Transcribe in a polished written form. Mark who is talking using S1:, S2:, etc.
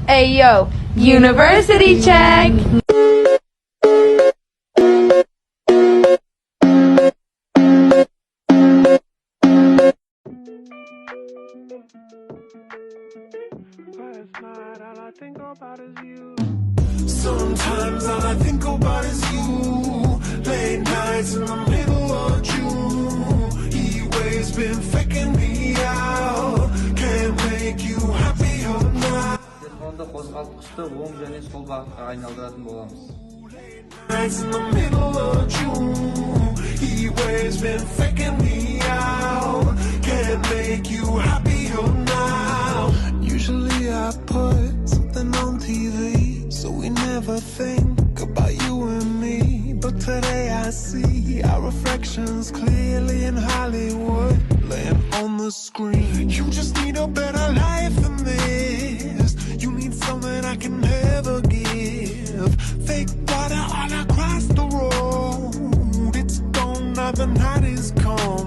S1: Ayo, University check!
S2: Last night all I think about is you. Sometimes all I think about is you. Late nights in the middle of June. He waves been faking me out. Can't make you happier now.
S3: Telefonda qo'zg'altgichni o'ng және sol бағытқа айналдыратын боламыз.
S2: Nights in the middle of June. He waves been faking me out. Can't make you happier now. Usually I put something on TV, so we never think about you and me. But today I see our reflections clearly in Hollywood, laying on the screen. You just need a better life than this. You need something I can never give. Fake water all across the road. It's gone now, the night is come.